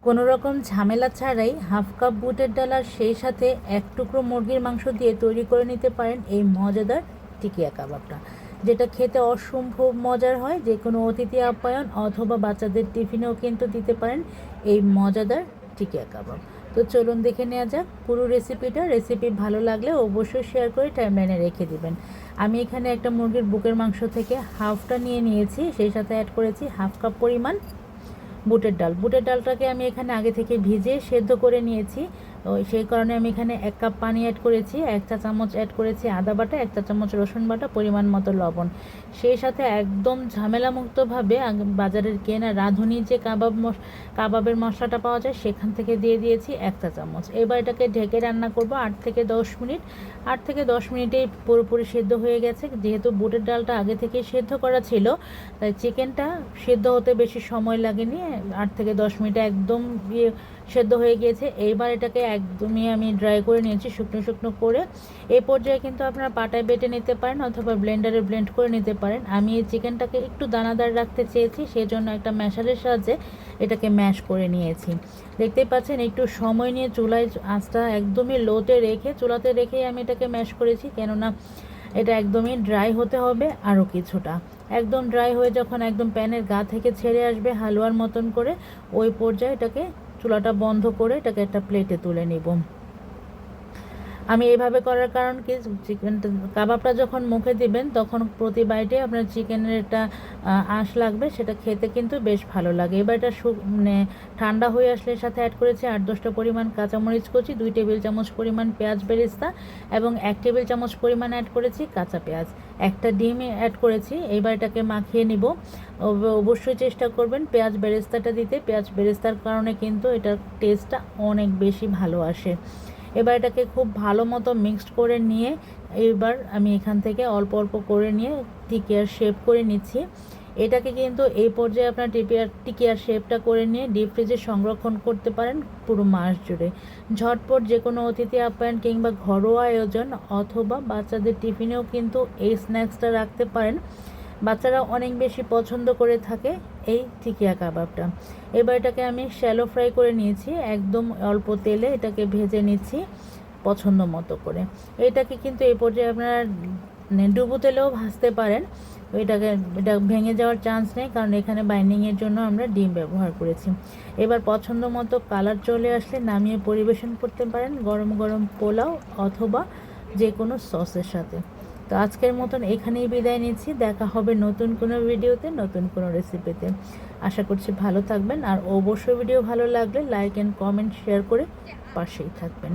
কোনো রকম ঝামেলা ছাড়াই হাফ কাপ বুটের ডাল আর সেই সাথে এক টুকরো মুরগির মাংস দিয়ে তৈরি করে নিতে পারেন এই মজাদার টিকিয়া কাবাবটা, যেটা খেতে অসম্ভব মজার হয়। যে কোনো অতিথি আপ্যায়ন অথবা বাচ্চাদের টিফিনেও কিন্তু দিতে পারেন এই মজাদার টিকিয়া কাবাব। তো চলুন দেখে নেওয়া যাক পুরো রেসিপিটা। রেসিপি ভালো লাগলে অবশ্যই শেয়ার করে টাইমলাইনে রেখে দিবেন। আমি এখানে একটা মুরগির বুকের মাংস থেকে হাফটা নিয়েছি, সেই সাথে অ্যাড করেছি হাফ কাপ পরিমাণ বুটের ডাল। বুটের ডালটাকে আমি এখানে আগে থেকে ভিজিয়ে সেদ্ধ করে নিয়েছি, সেই কারণে আমি এখানে 1 কাপ পানি অ্যাড করেছি, 1 চা চামচ অ্যাড করেছি আদা বাটা, 1 চা চামচ রসুন বাটা, পরিমাণ মতো লবণ। সেই সাথে একদম ঝামেলামুক্তভাবে বাজারের কেনা রাঁধুনি যে কাবাবের মশলাটা পাওয়া যায় সেখান থেকে দিয়ে দিয়েছি 1 চা চামচ। এবার এটাকে ঢেকে রান্না করব 8 থেকে 10 মিনিট। 8 থেকে 10 মিনিটেই পুরোপুরি সেদ্ধ হয়ে গেছে। যেহেতু বুটের ডালটা আগে থেকে সেদ্ধ করা ছিল, তাই চিকেনটা সেদ্ধ হতে বেশি সময় লাগেনি। 8 থেকে 10 মিনিটে একদম সেদ্ধ হয়ে গিয়েছে। এইবার এটাকে একদমই আমি ড্রাই করে নিয়েছি, শুকনো শুকনো করে। এই পর্যায়ে কিন্তু আপনারা পাটায় বেটে নিতে পারেন অথবা ব্লেন্ডারে ব্লেন্ড করে নিতে পারেন। আমি এই চিকেনটাকে একটু দানাদার রাখতে চেয়েছি, সেই জন্য একটা ম্যাশারের সাহায্যে এটাকে ম্যাশ করে নিয়েছি। দেখতেই পাচ্ছেন একটু সময় নিয়ে চুলায় আঁচটা একদমই লোতে রেখে চুলাতে রেখেই আমি এটাকে ম্যাশ করেছি, কেননা এটা একদমই ড্রাই হতে হবে। আরও কিছুটা একদম ড্রাই হয়ে যখন একদম প্যানের গা থেকে ছেড়ে আসবে হালুয়ার মতন করে, ওই পর্যায়ে এটাকে চুলাটা বন্ধ করে এটাকে একটা প্লেটে তুলে নিব। আমি এইভাবে করার কারণ কি, চিকেনটা কাবাবটা যখন মুখে দিবেন তখন প্রতি বাইটে আপনার চিকেনের একটা আঁশ লাগবে, সেটা খেতে কিন্তু বেশ ভালো লাগে। এবার এটা মানে ঠান্ডা হয়ে আসলে সাথে অ্যাড করেছি 8-10টা পরিমাণ কাঁচামরিচ কুচি, 2 টেবিল চামচ পরিমাণ পেঁয়াজ বেরেস্তা এবং 1 টেবিল চামচ পরিমাণ অ্যাড করেছি কাঁচা পেঁয়াজ, একটা ডিম অ্যাড করেছি। এবার এটাকে মাখিয়ে নিব। অবশ্যই চেষ্টা করবেন পেঁয়াজ বেরেস্তাটা দিতে, পেঁয়াজ বেরেস্তার কারণে কিন্তু এটার টেস্টটা অনেক বেশি ভালো আসে। এবার এটাকে খুব ভালো মতো মিক্সড করে নিয়ে এবার আমি এখান থেকে অল্প অল্প করে নিয়ে টিকিয়ার শেপ করে নিচ্ছি। এটাকে কিন্তু এই পর্যায়ে আপনার টিকিয়ার শেপটা করে নিয়ে ডিপ ফ্রিজে সংরক্ষণ করতে পারেন পুরো মাস জুড়ে। ঝটপট যে কোনো অতিথি আপ্যায়ন কিংবা ঘরোয়া আয়োজন অথবা বাচ্চাদের টিফিনেও কিন্তু এই স্ন্যাক্সটা রাখতে পারেন। বাচ্চারা অনেক বেশি পছন্দ করে থাকে এই টিকিয়া কাবাবটা। এবার এটাকে আমি শ্যালো ফ্রাই করে নিয়েছি, একদম অল্প তেলে এটাকে ভেজে নিচ্ছি পছন্দ মতো করে। এটাকে কিন্তু এই পর্যায়ে আপনারা ডুবো তেলেও ভাজতে পারেন, এটা ভেঙে যাওয়ার চান্স নেই, কারণ এখানে বাইন্ডিংয়ের জন্য আমরা ডিম ব্যবহার করেছি। এবার পছন্দ মতো কালার চলে আসলে নামিয়ে পরিবেশন করতে পারেন গরম গরম পোলাও অথবা যে কোনো সসের সাথে। তো আজকের মতন এখানেই বিদায় নিচ্ছি। দেখা হবে নতুন কোনো ভিডিওতে, নতুন কোনো রেসিপিতে। আশা করছি ভালো থাকবেন, আর অবশ্যই ভিডিও ভালো লাগলে লাইক অ্যান্ড কমেন্ট শেয়ার করে পাশেই থাকবেন।